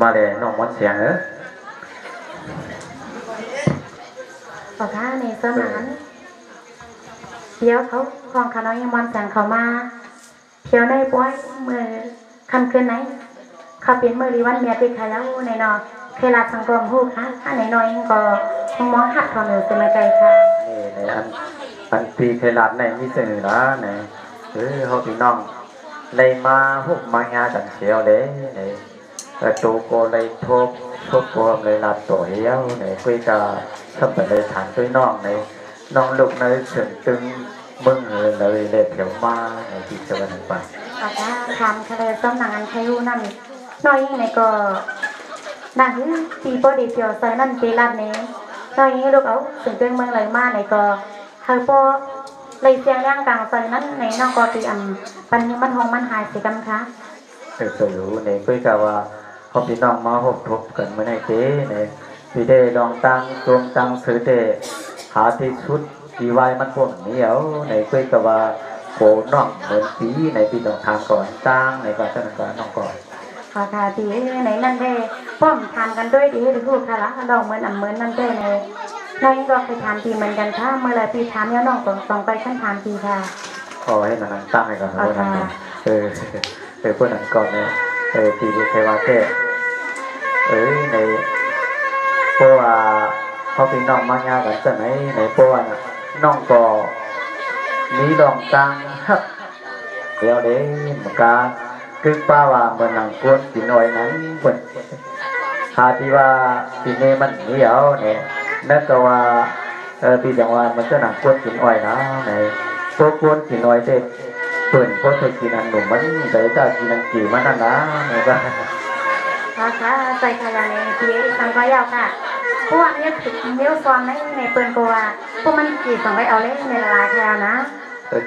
มาเลยน้องมอนเสียงบอกว่าในสมานเดี๋ยวเขาคลองขาน้อยยังมอนแสงเขามาเพียวในป้อยมือคำคืนไหนเขาเป็นมือรีวันเมียติดขายแล้วในนอเคยรับสังกรมหูค่ะอันไหนน้อยก็คงมองหักความเหนียวเสมอใจค่ะนี่ในอันปีเคยรับในมิเสนอนะในเขาพี่น้องเลยมาหุบมางาจันเชียวเลยในตัวโกเลยทบรวมเลยรับตัวเหี้ยวในคุยกับถ้าเป็นเลยฐานตัวน้องในน้องลูกในถึงตึงมึงเลยเถียวมาในที่จะวันไปอาจจะทำทะเลส้มหนังอันใช้รูนั่นน้อยในก็ดังที่ปีโปดีเพียวใส่นั่นปีลาดนี้น้อยลูกเอาถึงเรื่องเมืองเลยมาในก็เธอโปเลยเสียงย่างกลางใส่นั่นในน้องก็ตีอันปันนี้มันหงมันหายสิกันคะจะรู้ในคุยกับว่าเขาพี่น้องมาหกทบกันเมื่อไหร่เจ๊ในพี่ได้ลองตั้งรวมตั้งซื้อเดหาที่ชุดปีไว้มันพวกนี้เอาในคุยกับว่าโผน้องเหมือนปีในปีต้องทานก่อนตั้งในก่อนตั้งก่อนน้องก่อนขอทาปีในนั่นได้ป้อมทานกันด้วยดีหรือพูดค่ะละดอกเหมือนเหมือนนั่นได้ในน้องก็เคยทานปีเหมือนกันถ้าเมื่อไรปีทานเนี่ยน้องต้องไปขั้นทานปีค่ะขอให้มันตั้งให้ก่อนพวกนั้นพวกนั้นก่อนเนี่ยปีที่เทวาเทในเพราะว่าเขาพี่น้องมางานกันจะไหนในเพราะว่าน้องก็มีลองตั้งฮักเดี๋ยวเด้เหมือนกันคือป้าว่ามันนั่งกวนกินอ้อยนั้นบนหาที่ว่าปีนี้มันเหนียวเนี่ยนั่นก็ว่าปีจังหวะมันจะนั่งกวนกินอ้อยนะในพวกกวนกินอ้อยเด็ดเปิ่นพวกเธอกินอันหนุ่มมันแต่ถ้ากินอันกี่มันนั่นนะเนี่ยก็ค่ะใส่ขยะในปีสังก็ยาวค่ะพวกนี้ถึงเลี้ยวซ้อมในเปิ่นกัวพวกมันกี่สังก็เอาเล่นในลายแถวนะ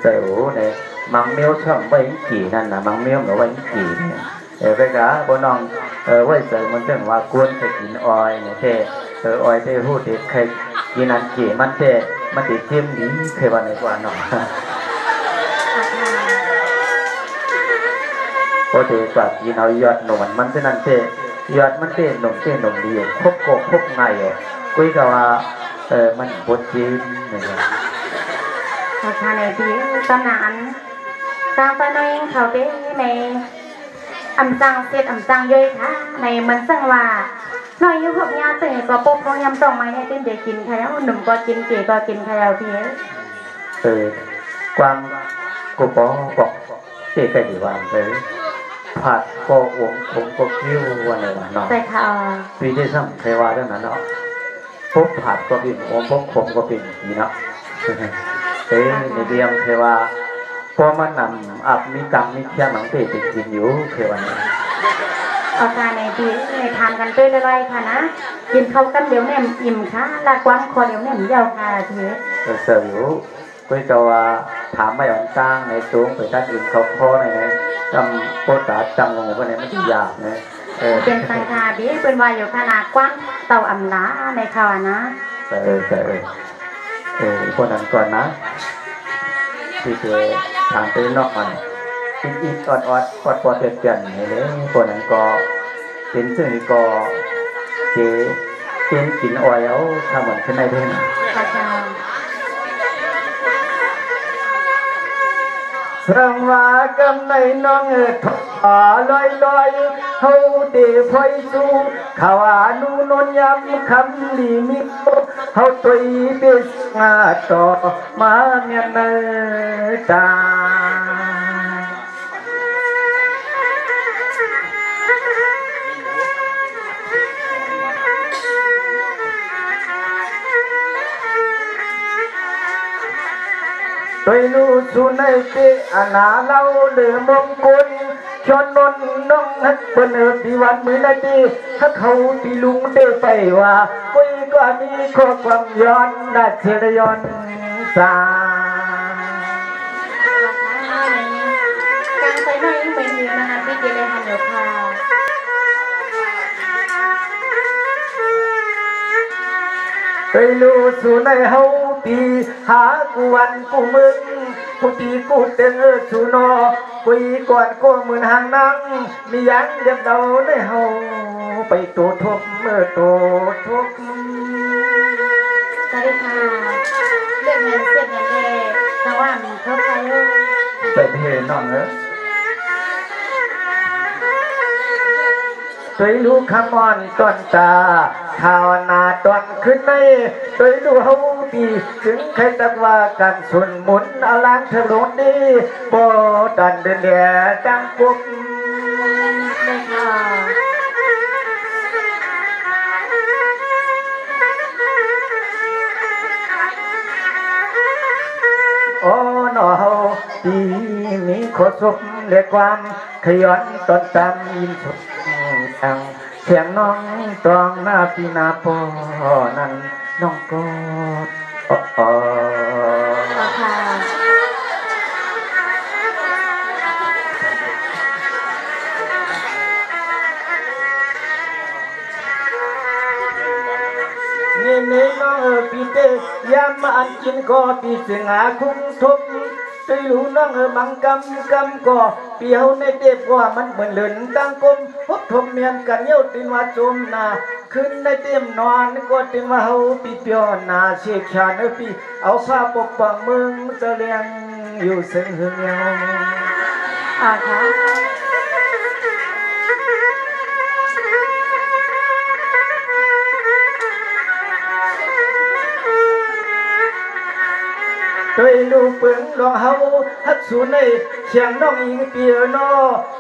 ใจโอ้เนี่ยมังเมียวช่ำไว้กี่นั่นนะมังเมียวเอาไว้กี่เนี่ยไปกะพวกน้องไว้ใส่มันถึงว่ากวนไปกินอ้อยเนี่ยเอ้อยพูดเด็กใครกินอันกี่มันมันติดจิ้มดีเคยวันไหนกว่าน้องพอเด็กกว่ากินเอายอดหนุ่มมันเท่านั้นยอดมันหนุ่มดีครบไงคุยกับว่ามันบดจิ้มเนี่ยขอทานในปีตอนนั้นตามไปน้อยเขาเด้ในอ่ำจังเสียดอ่ำจังย่อยค่ะในมันสั่งว่าน้อยยุคยาตื่นก็ปุ๊บเขายำต้องไม้ให้ตื่นเด็กกินใครแล้วหนุ่มก็กินเก๋ก็กินใครแล้วพี่ความกูบอกเก๋ไก่ดีวันผัดก็วงผมก็คิ้ววันไหนวันนอนใช่ค่ะปีที่สองเทวาเรื่องนั้นเนาะพวกผัดก็เป็นพวกผมก็เป็นนี่เนาะในเดียมเทวาพอมันนำอับมีกรรมมีเขี้ยหนังเตะติดกินอยู่เทวาเนี่ยเอาการในปีในทานกันด้วยเรื่อยๆค่ะนะกินเข้ากันเดี๋ยวเนี่ยอิ่มค่ะลากว้างคอเดี๋ยวเนี่ยยาวค่ะทีเสิร์ฟอยู่ก็จะว่าถามไม่อ่อนจ้างในตัวไปด้านอื่นเขาพอในจำโคตรจำลงไปในมันจะยากนะเป็นสังฆาดีเป็นวายอยู่ขนาดกว้างเต่าอ่ำล้าในข่าวนะคนนั้นก่อนนะที่เจอทางไปนอกมันอีกอดปอดเปลี่ยนนี่เลยคนนั้นก็เป็นซึ่งก็เจเป็นกินอ้อยเอาทำเหมือนขึ้นในเรื่องสังวากำในน้องทอลอยเฮาเดพอยสูขาวานูนนยำคำลีมิเฮาตัวเบสงาต่อมาเมียนเนตาตัวนู้สุนัยเตอนาเล่าเดือมงคลชนนนน้องฮักเปินปีวันมือนาทีฮักเขาปีลุงเตไปว่ากุยก็มีข้อความย้อนดัชเชยย้อนสาการใส่ไม้ไม่มีนะคะที่เจริญฮันเดอร์ค่ะไปรู้สุนัยเฮาปีหากูวันกูมึงกูตีกูเตงสุนอ ปุยก่อนก็เหมือนหางนังมียังเดียบเราได้เฮาไปตัวทบตัวทบ สวัสดีค่ะเรื่องเงินเสียเงินเด้เพราะว่ามีเท่าไหร่ ไปเทน้องเอ้ยตัวลูกขมอนต้นตาข่าวนาตอนขึ้นในตัวลูกเฮาปีถึงใครตักว่ากันสุนหมุนอลังถนนดีบ่ดันเดินแดดดังปุ๊บ ได้ค่ะ โอ้หนอเฮาปีมีขอสมเรียกความขยันตอนตามยินสดสั่งเสียงน้องตองหน้าพี่นาปอนั่นน้องกอดค่ะนี่น้องพี่เตยามมาอันกินก็พี่เสียงหาคุ้งทบตัวรู้น้องบังกำก็เปียวในเด็บว่ามันเหมือนเลินตั้งกลมพบทมเมียนกันเยี่ยวตินว่าจมนาขึ้นในเต็มนอนก็ตินว่าเฮาปีเปียวนาเชี่ยชาญพี่เอาผ้าปกป้องมึงจะเลี้ยงอยู่เสียงเหี่ยวค่ะตัวลูกเปิงลองเฮาฮักสูในเชียงน้องอิงเปียโน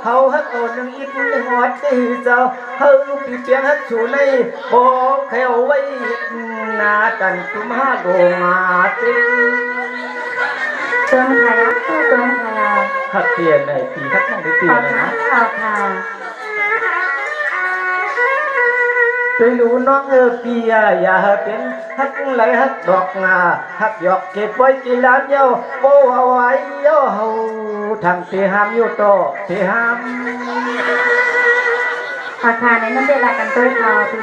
เฮาฮักอ่อนนึงอีกในหอดที่เจ้าเฮาปีเปียงฮักสูในบอกให้เอาไว้นาตันตุมหาโดมาติเติมค่ะเติมค่ะฮักเตียนในปีฮักน้องได้เตียนนะค่ะตัวลูกน้องเปียอย่าเป็นฮักไหลฮักดอกงาฮักหยอกเก็บไว้กินลานเย้าโอ้เอาไว้เย้าเฮาทำเตหามอยู่โตเตหามค่ะในนั้นเวลากันตัวค่ะพี่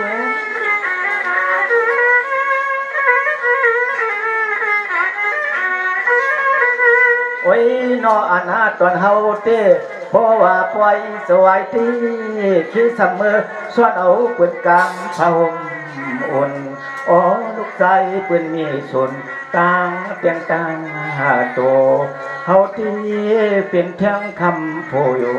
โอ้ยนออาณาตอนเฮาเต้เพราะว่าปล่อยสวายที่คิดเสมอส่วนเอาปืนกลางพะหมอุ่นอ๋อลูกใจปืนมีส่วนต่างเตียงต่างหาโตเฮาที่เป็นเพียงคำโพอยู่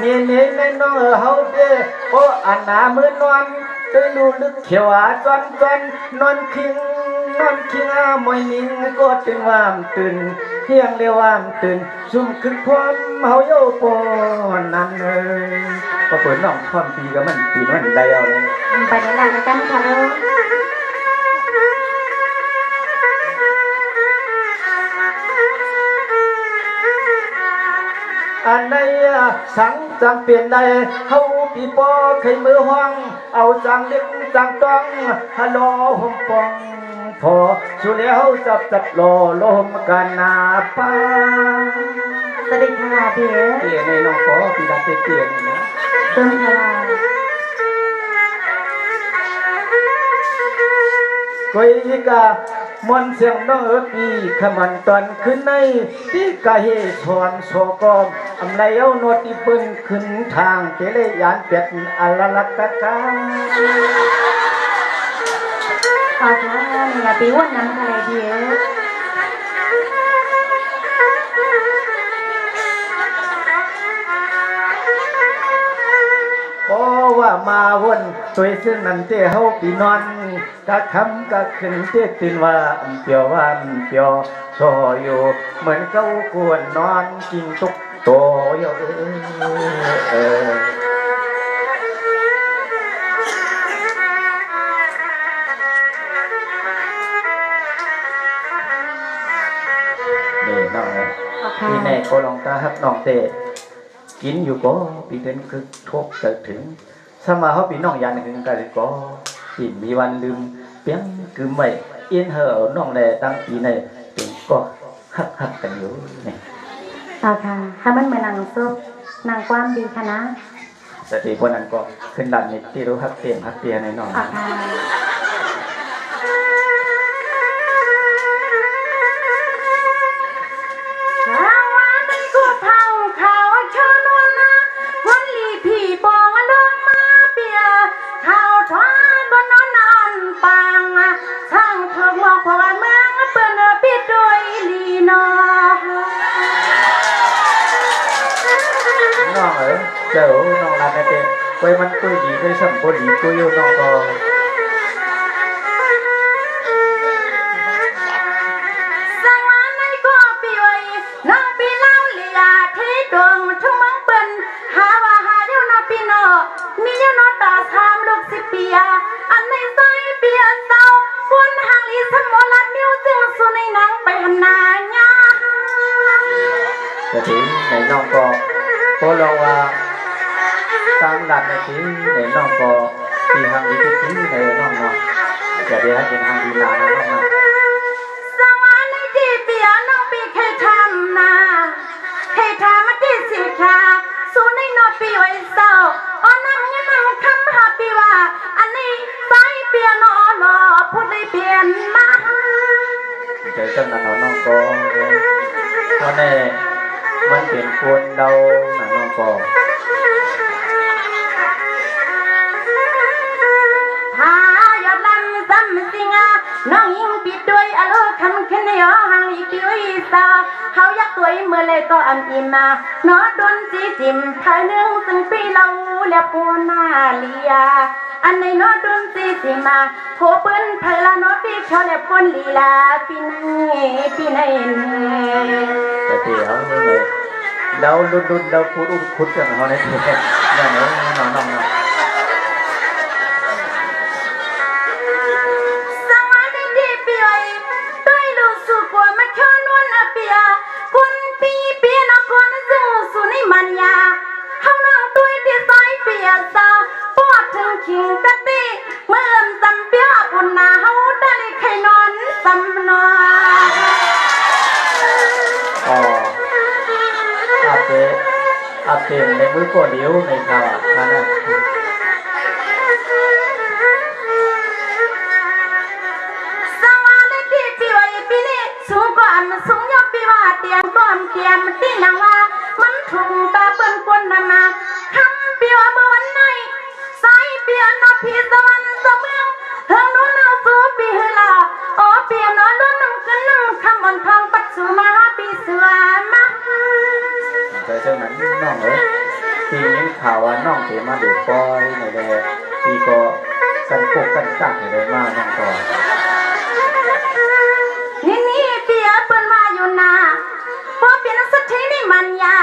นี่น้องเฮาเด้โอ้อันหนามือนอนตัวลูลึกเขียวจอนนอนคิงมอยนิ่งก็ตึงวามตื่นเที่ยงเรียววามตื่นซุ่มขึ้นพร้อมเฮาโยปอนนั่นเลยก็เปิดน้องพร้อมปีก็มันปีมันได้เอาเลยไปในร้านกันค่ะอันใดสังจำเปลี่ยนใดเฮาปีปอเคยมือห้องเอาจังเล็กจังต้องฮัลโหลห่มปองพอสุแล้วจับรอลมกันนาป้าสวัสดีค่ะพี่เตี้ยในน้องขอพี่ดาเตี้ยนะเติมค่ะก้อยกามอนเสียงน้องปีขมันตอนขึ้นในที่กะเฮชอนโซกอมอำไรเอาโนติปืนขึ้นทางเตเลยานเป็ดอัลลักตะกาค่ะเนี่ยปีวันนั้นอะไรเดียวเพราะว่ามาวนตัวซึ่งนั่นเต้เฮาปีนอนกะคำกะขึ้นเต้ตินว่าเปียวว่าเปียวโซอยู่เหมือนเก้ากวนนอนกินตุกโตอยู่นี่น้องนะนี่แม่โคลองตาฮับน้องเต้กินอยู่ก็ปีเดินคือทุกจะถึงสมาเขาปีน้องยันหึงกันก็ปีมีวันลืมเปียงคือไม่เอียนเหอน้องแลตั้งปีในเป็นก็ฮักกันอยู่นี่ค่ะถ้ามันไม่นางซุป นางความดีคณะ แต่ที่พวกนั้นก็ขึ้นดันนิดที่รู้ฮักเตียงฮักเตียในหน่อย ค่ะ น้องเจ้าน้องรักแน่ๆไว้มันคุยดีด้วยสัมบูรณ์คุยอยู่น้องก็อันในใจเปียเศร้าคนหางลีสมอลัดมิวจึงสุในนังไปหำนาญา แต่ถึงในน้องก็เพราะเราว่าตามดันในที่ในน้องก็ที่ทางดีที่ในน้องเนาะจะได้ให้เป็นทางดีนานนะน้องนะ สวรรค์ในที่เปียน้องปีเคยทำนาเคยทำมาที่สิชาสู้ในนอปีไว้เศร้าอ๋อนั่งยังนั่งคำหาปีว่าอันนี้สายเปียนอหล่อพูดได้เปลี่ยนมา ใจเจ้าหน้าน้องก็เพราะในมันเป็นคนเราหน้องก็ พายอดลำซ้ำสิงาน้องยิงปิดด้วยอโลคำขึ้นในอ๋อหางอีกปีไว้เศร้าเขายักตัวเมื่อไรก็อันอิมมาเนาะโดนจีจิมภายหนึ่งซึ่งปีเราแล้วปูนาเลียอันในโนดนตีสิมาโผเปิ้นพลาโนปีชอและพ้นลีลาปีไหนแต่เดี๋ยวเลยเราลุ้นเราพูดคุดอย่างเขาในเพลงอย่างนี้น้องสวัสดีปีไว้ด้วยลูกสู่กว่ามาแค่นวลอาเปียคนปีนอกคนสู้สู่ในมันยาเขานั่งตัวที่สายเปียสาวปอดถึงขิงตะตีเมื่อจำเปียปุ่นนาเขาได้ใครนอนจำนอน อ๋ออาเปในมือก็เลี้ยวในข่าวนั่นนะสวัสดีปีไว้ปีนี้สูงกว่าสูงยอดปีว่าเตียนก้อนเตียนมันตีนางว่ามันถูกตาเปิ้นกวนนำมาคำปีว่าเมื่อวันไหนสายเปียนอพีสวรรค์สเมืองเธอโน้นเอาสู้ปีเฮลาอ๋อเปียนอโดนน้ำขึ้นน้ำคำอ่อนทองปัดสู่มาปีเสือมา ใจเจ้านั้นน้องทีนี้ข่าวว่าน้องเสียมาเด็กปอยในแดงทีก็กันพวกกันจักในแดงมากน้องก่อน นี่เปียเปิ้นว่าอยู่นาพอเปลี่ยนสักทีนี่มันยา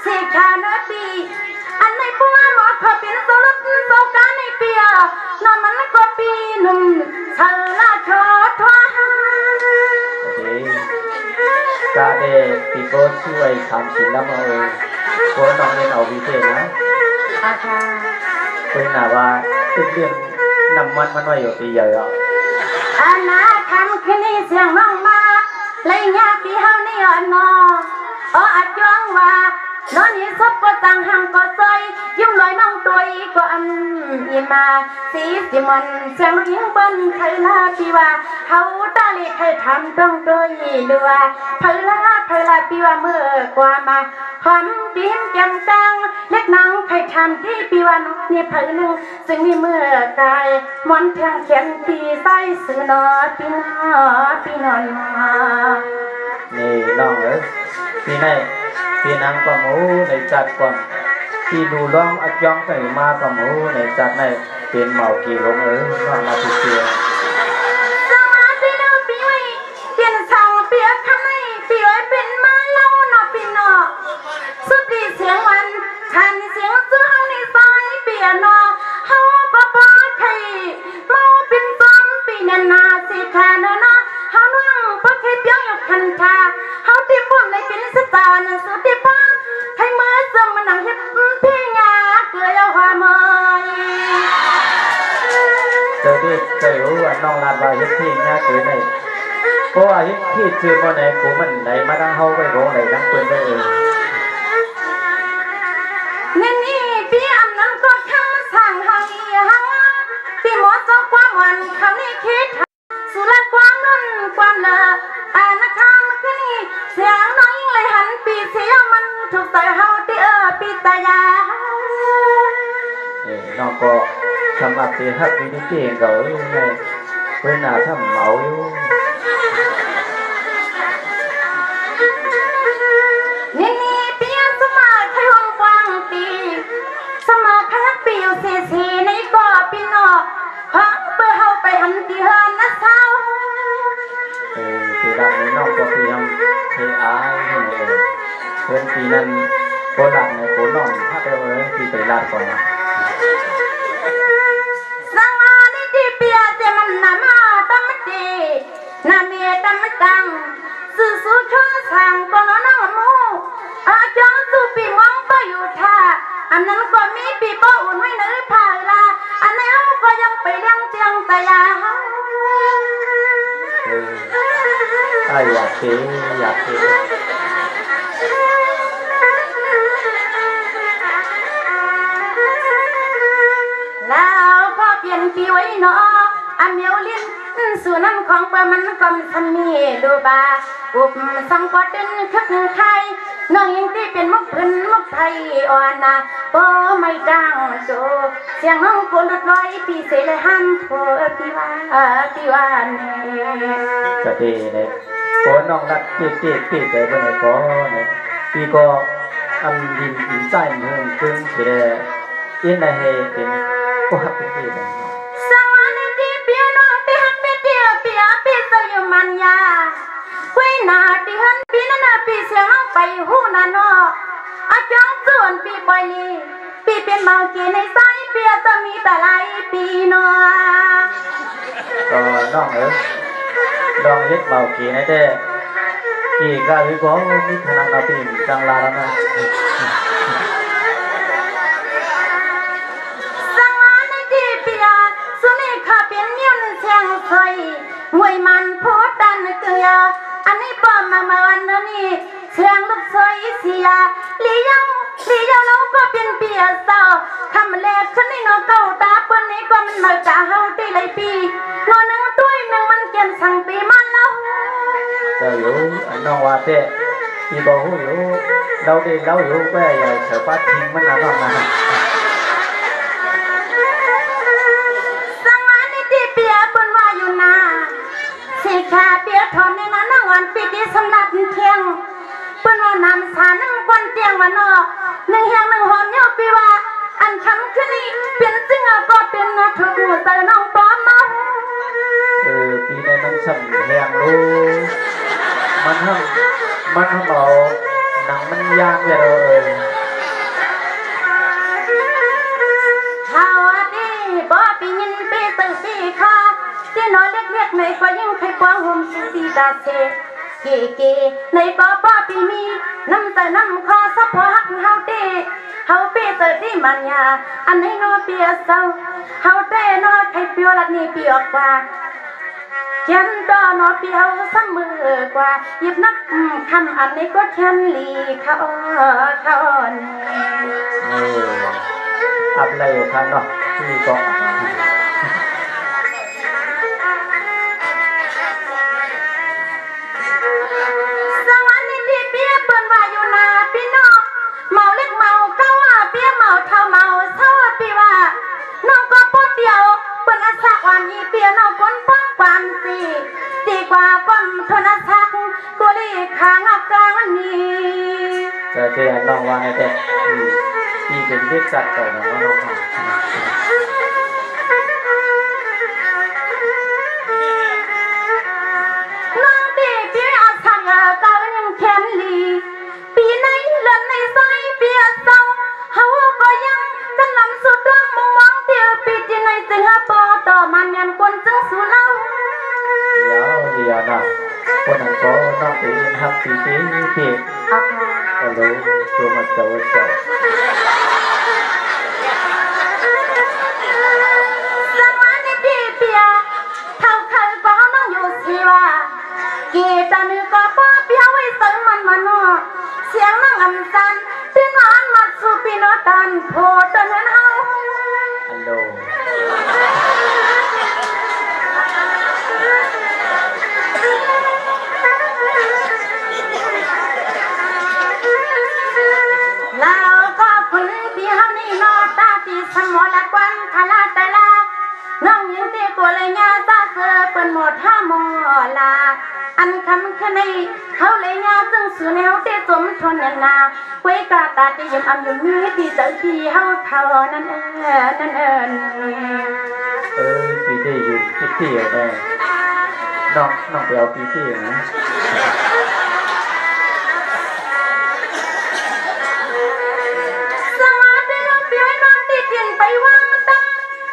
สิขาเนื้อปีอันในปัวหมอพอเปลี่ยนโซลุโซกาในเปียนอนมันก็ปีหนุ่มเธอละทอทว่า โอเคกาเดปีโบช่วยทำศิลป์เอาตัวน้องเล่นเอาวิเศษนะ อาค่ะ เป็นหนาว่าตึกเรื่องน้ำมันไว้อยู่ปีใหญ่อ่ะ อาณาคำคืนนี้เสียงน้องมาเลยยาปีเฮานี่อ่อนนออาจวงว่านอนนี่ซบก็ต่างห่างก็ซอยยิ้มลอยน้องตัวอีก็อันอีมาสีสิมันเสียงยิงเบิ้นไทยลาปีว่าเฮาตาลีใครทำต้องตัวอีเรือไทยลาปีว่าเมื่อกว่ามาหอมดินแก้มกลางเล็กนังใครทำที่ปีว่าน้องนี่ไผหนึ่งซึ่งนี่เมื่อกายมอนแทงเขียนปีใส่สื่อนอปีนอนมา นี่น้องปีไหนปีนังก็หมูในจัดก่อนที่ดูร้องอัดย่องใส่มาก็หมูในจัดในเป็นเหมากี่ลงน้องมาติเตีย สวัสดีนะปีไว้เปลี่ยนช่างเปียกข้างในปีไว้เป็นมาเล่าหนอปีนอสุดดีเสียงวันคันเสียงซื้อเฮาในซอยเปียนอเฮาบ่พอใครเมาเป็นซ้ำปีนันนาสิแค่นอเฮานั่งเพราะใครเปียกอยู่คันทาเฮาที่พ่นในเป็นสตาร์นั่นสุดที่ป้าให้มือซึมมันนั่งเฮ็ดพี่งาเกลือเอาความเมย เจอที่เจอว่าน้องลาบาเฮ็ดที่ง่ายเกินเลยเพราะว่าเฮ็ดที่จือมาไหนกูมันไหนมาดังเฮาไปโรงไหนดังเปิ้นได้ ก็ทำอัพเดทฮับวิดีเกงก็ไงเวลาทำเมาอยู่นี่เปียสมาไทยวังกวางตีสมาคักปีอยู่สีในก่อปีนอกพักเพื่อเฮาไปหันที่เฮือนนะสาวปีรักในนอกก็ปีนเทอายให้เพื่อนปีนั้นโคหลักในโคนอนถ้าไปปีไปลาดก่อนนะสังอานิติเปียเจมันนามาตมตีนาเมียตมตังสุสุชอสังกนน้องมูอาจารย์สุปีมองไปอยู่ท่าอันนั้นก็มีปีป้าอุ่นไว้ในภายลาอันนั้นก็ยังไปเลี้ยงเจียงตายาอยากเทอยากเทแล้วก็เปลี่ยนปีไว้เนาะอเมียวลิ้นสู่น้ำของเปมันกำทำมีดูบาอุบสังกอดินคึกไทยน้องยังที่เป็นมุกพื้นมุกไทยอ่อนนะก็ไม่ดังโจเสียงน้องกูลุดลอยปีเสเลยห้ามโผปีว่าเนี่ยจะดีเนี่ยโอ้น้องรักปีเลยบนไหนก็เนี่ยปีก็อันดินอินใจเมืองครึ่งเฉลี่ยอินในเฮเป็นก็ฮับเป็นปีเลยสวัสดีเปียน้องที่ฮักเปียเปียปีเสยมันยาคุยนาที่ฮันปีนั้นปีเสียงน้องไปหูนาโนอาจารย์ส่วนปีบอยลีปีเป็นเมาเกในสายเปียจะมีแต่ลายปีนอก็น้องลองเฮ็ดเมาเกในแต่กี่ก็วิบมีพนังนาปีจังลาแล้วนะสังอาในที่เปียสุนีข้าเป็นยิ้มเชียงไทยหวยมันพูดดันเกลืออันนี้ป้อมมาวันนี้เชียงลูกซอยเสียเลี้ยวน้องก็เป็นเปียสาวทำแลกฉันนี่น้องเก่าตาปนนี้ก็มันมาจ่าเฮาตีเลยปีนอนหนึ่งตัวหนึ่งมันเกี่ยนสั่งปีมันแล้วก็อยู่น้องว่าเต้ปีบอกหูอยู่เราอยู่แม่ใหญ่เสือป้าทิ้งมันนะน้องนะสังมานิติเปียปนว่าอยู่นาสีขาเปียทอนในนั้นน้องวันปีดีสำนักเที่ยงเปิ้นว่านำสานั่งควันเตียงวันนอหนึ่งแห่งหนึ่งหอมเยาปีว่าอันคำขึ้นนี้เป็นจึงก็เป็นนะถูกหัวใจน้องปอมเมาปีในมันสั่นแหงรู้มันทำเอาหนังมันยางเลยฮาวดีบ่ปีนินปีตึงสีขาที่น้อยเล็กๆในก็ยิ่งใครปองห่มสีดาเซเก๋ในก็ป้าปีมีน้ำแต่น้ำคอซับพอหักเฮาเต้เฮาเปียเตอที่มันยาอันให้นอเปียเศร้าเฮาเต้นอใครเปียวลัดนี่เปียกว่าฉันดอนอเปียวเสมอกว่าหยิบนับคำอันนี้ก็ฉันลีเขาอับอะไรอยู่ครับเนาะที่ก็เมาเล็กเมาเก้าเปียเมาเท่าเมาเท่าปีว่าน้องก็ปวดเดียวเปิ้นอาศักวันนี้เปียน้องคนป้องความสีดีกว่าคนทนอาศักกุลีข้างอักกลางนี้จะเจอน้องว่าไงแต่ที่เป็นเด็กจัดต่อนะว่าน้องตีเปียอาศักกายังแข็งลีปีไหนเล่นในสายเปียเศร้าเฮาก็ยังกันลำสุดร่างมองเตียวปีจีในจึงปอต่อมันยันคนจึงสู่เล่าเดี๋ยวนะคนนั้นก็น้องปีนฮับปีฮัลโหลตัวมาเจ้าสังวันในที่เปียเท่าเคยก็น้องอยู่สิว่ากีตามือก็ป้าเปียไว้เสริมมันนอเสียงนั่งอันสันเป็นงานมัดสู่ปีนอตันโพตเงินเฮาฮัลโหลแล้วก็คนที่เฮานี่นอตา ตีสมอละกวันคาลาตะลาน้องยังตีตัวเลยญาซาเซอเปิ้นหมดท่ามอลาอันคำขณีเขาเลยญาซึ่งสูแนวเตสมทนยันนาไว้กาตาจะยมอำอยู่มีที่เจอที่เฮาเท่านั้นนั่นปีที่อยู่ที่แม่น้องไปเอาปีที่นะไปวางตั้ง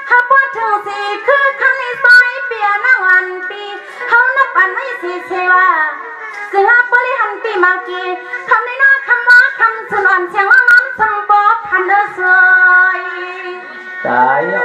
หาพอถึงสี่คือคำในซอยเปียนาวันปีเฮานับอันไม่สีเชว่าซึ่งหาบริหันปีมากีคำในน้าคำว่าคำสนอนเสียงว่ามันสังบอบพันเดอร์ซอยตายอ่ะ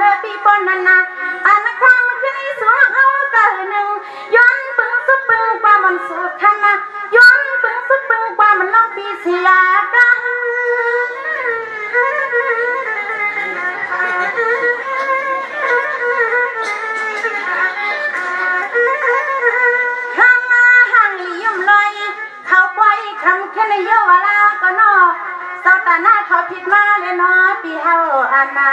ลุงปีปนนันนะอันความขึ้นสูงเขาเกิดหนึ่งย้อนปึงสุปึงกว่ามันสุดขันนะย้อนปึงสุปึงกว่ามันลองปีเสียกันข้ามาห่างยิ้มลอยเขาปล่อยคำแค่ในเยาวราก็นอสาวตาหน้าเขาผิดมาเลยเนาะปีเฮาอันมา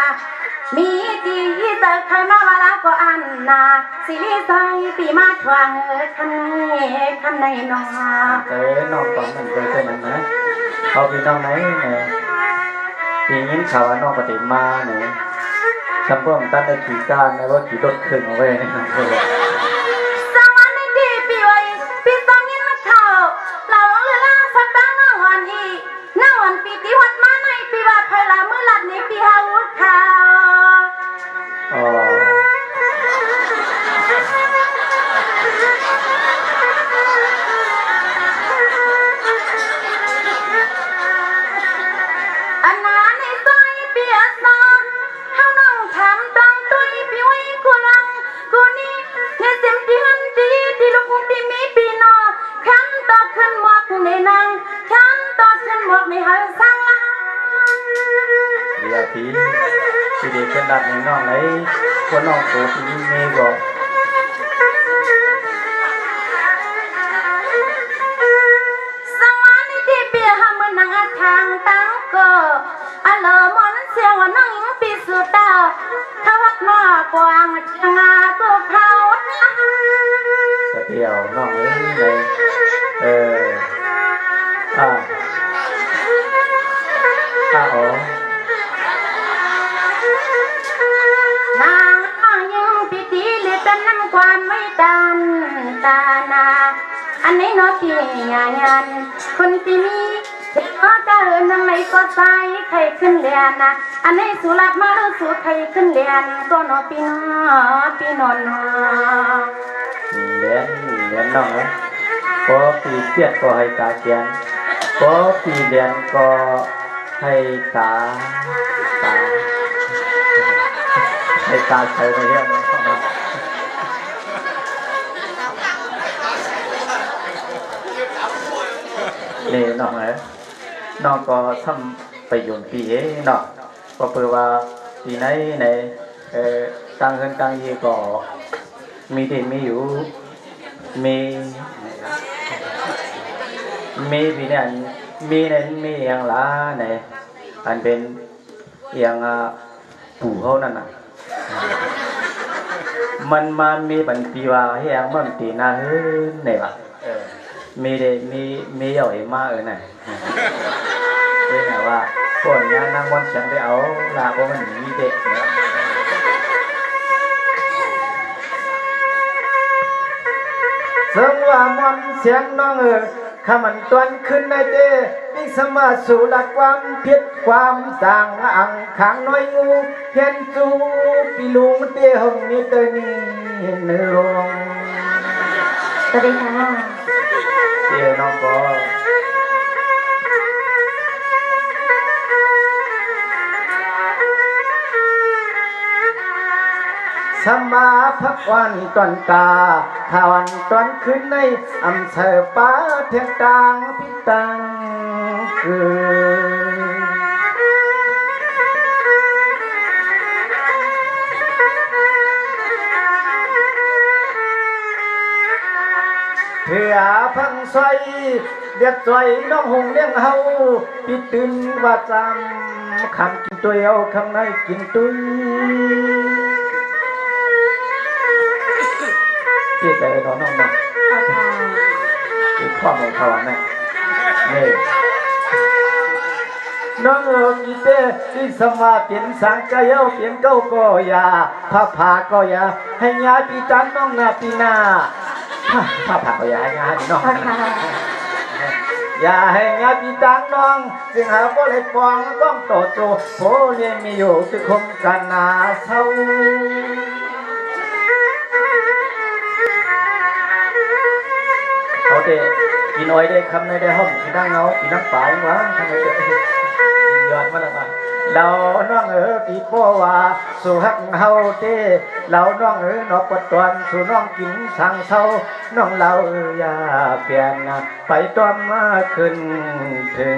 มีดีเจอใครมาว่าแล้วก็อันนาสิริใจปีมาทวงคันในน้องน้องตอนนั้นเจอนั้นนะเขาพี่น้องไหนเนี่ยปีนี้ข่าวน้องปฏิมาเนี่ยคำพูดตั้งแต่ขี่การนะว่าขี่รถขึ้นเอาไว้เนี่ยสวัสดีปีไว้ปีตอนนี้มันข่าวเราเรือล่างสักตั้งน้องวันอีน้องวันปีที่วัดมาในปีว่าเพลาเมื่อหลัดในปีฮาวุฒข่าวที่เด็กเป็นดับในน้องไหนคนน้องโตที่นี่ไม่บอกสวัสดีเปียหามือนังทางตั้งก็อัลโลมอนเสียงว่าน้องยังปีสุดาเขาวัดมากวางชะงาตัวเขาเดียวน้องเลยนางยังพิธีเลือดน้ำความไม่ตันตานาอันนี้นอที่งานคนที่มีเด็กเขาจะเอินทำไมก็ใส่ใครขึ้นเรียนนะอันนี้สุรัตมาหรือสุใครขึ้นเรียนก็นอปีนอนเรียนน้องนะก็ปีเทียดก็ให้ตาเกียนก็ปีเรียนก็ให้ตาให้ตาใช้ในเรื่องนั้นนะนี่น้องเลยน้องก็ทำไปยุ่นปีเนาะก็เพื่อว่าปีไหนในต่างเงินต่างยีก็มีที่มีอยู่มีปีนี้มีอย่างละในอันเป็นอย่างปู่เขานั่นน่ะมันมามีบันปีว่าให้ยังมันตีนาเฮ้ยไหนวะมีเอาเอ็มมาน่ะนี่ไงว่าก่อนนี้นางวันฉันไปเอาลาเพราะมันมีเด็กเนี่ยซึ่งว่ามอนเสียงน้องข้ามันตวนขึ้นในเต้ปิสมาสู่หลักความผิดความสั่งอังขังน้อยงูเห็นจูปีลุงเต้หงนี้เตนี่เนื้อรองสวัสดีค่ะเต้น้องก็สมาพักวันตอนตาข่าวันตอนขึ้นในอำเภอป่าเทียงตังพิตังคือ าพังใสเด็ดใจน้องหงเลี้ยงเฮาปิดตื่นว่าจำคำกินตัวเอาคำในกินตุ้ยที่ใจน้องนะคือความของเขาเนี่ยนี่น้องกีเต้ที่สมาเปลี่ยนสังกายเปลี่ยนเก้าก็อย่าผ้าผ่าก็อย่าให้ยาปีจันน้องนาปีนาผ้าผ่าก็อย่าให้ยาน้องอย่าให้ยาปีจันน้องจึงหาโบเลยปองก้องโตโจโผเรียนมีอยู่คือคมกันนาเศร้าเขาเด็กกินอ้อยได้คำในได้ห้องกินนั่งเงากินนั่งป่าอย่างวะทำไมเด็กยอดมาละมันเราน้องปีโป้ว่าสู่ฮักเฮาเต้เราน้องนอกปดตอนสู่น้องกินสั่งเศร้าน้องเราอย่าเปลี่ยนไปต้อมมาขึ้นถึง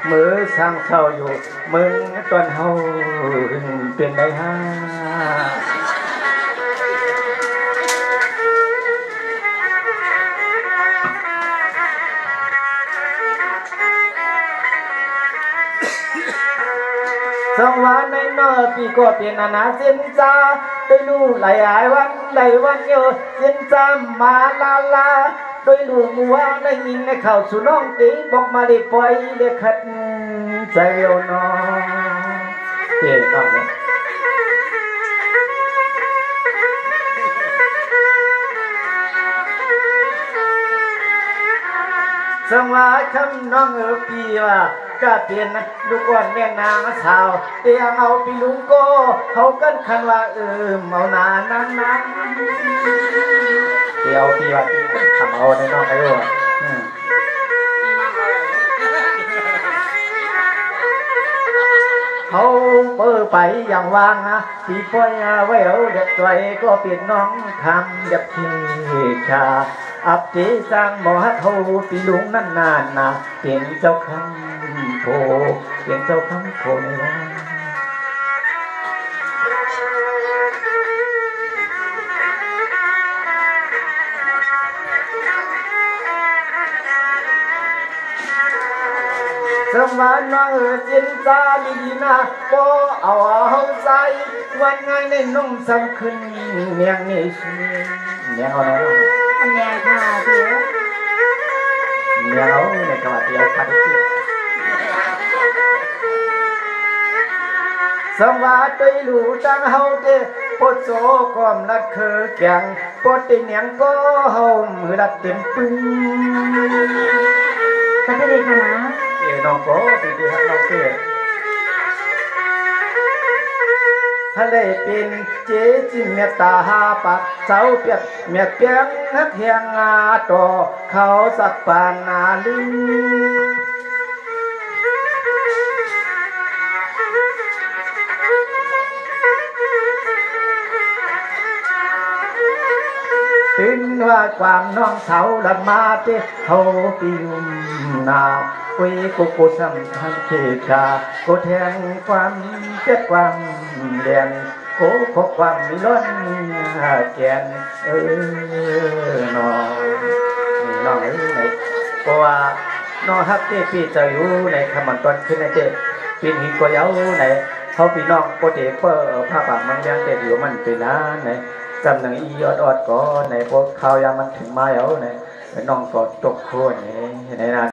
มือสั่งเศร้าอยู่มึงตอนเฮาเป็นไงฮะสวรรค์ในนอปีก็เป็นนานาเส้นจ้าโดยลูกหลายวันหลายวันเยอะเส้นจ้ามาลาโดยลูกมัวได้ยินในข่าวสุน้องตีบอกมาได้ปล่อยเด็กขัดใจเร็วนอเด็กน้องเนี่ยสวัสดิ์คำน้องปีว่าก็เป็นลูกอ่อนแม่นางสาวเตียงเอาปีลุงโก้เขากันคันว่าเอานานั้นเตียวปีว่าปีขับเอาในน้องไอ้วัวเขาเปิดไปอย่างวางนะปีป่วยไว้เอาเด็กตัวก็เป็นน้องคำเด็กที่ชาอับจีสังหมอเขาปีลุงนั่นนานนะเป็นเจ้าคำโพเป็นเจ้าคำโพในวันสมัยน้องจินตาลีนะโปเอาใจวันไงในนุ่มสำคัญเมียงนี่สิเมียงเอาแล้วเมียค่ะเดี๋ยวเมียงเอาในกระบะเดียวคันที่สวัสดีลูกจังเฮาเด้ปดโซกอมนัดคือแกงปดติเนียงก็เฮามือดัดเต็มปึ้งก็ได้เลยค่ะนะน้องก็ดีๆครับน้องเต้ทะเลเป็นเจจิเมตตาหาปักเสาเปียกเมียเปียงนักเทียงงาโตเขาสักปานนาลือถึงว่าความน้องเสาลันมาเตเขาปียุมนาคุยกุสำคัญเขชากุแทงความเจ็บความแดงกุพบความมีล้นแกนน้องไหนเพราะว่าน้องฮักเต้ปีจะอยู่ในขมันตอนขึ้นในเต้ปีนี้ก็ยาวไหนเขาปีน้องโปเตเปอร์ผ้าปากมันยังเด็ดอยู่มันเป็นน้าไหนกำลังอีอดก็ในพวกข้าวยามันถึงมาแล้วในน้องก็ตกโค่นในนั้น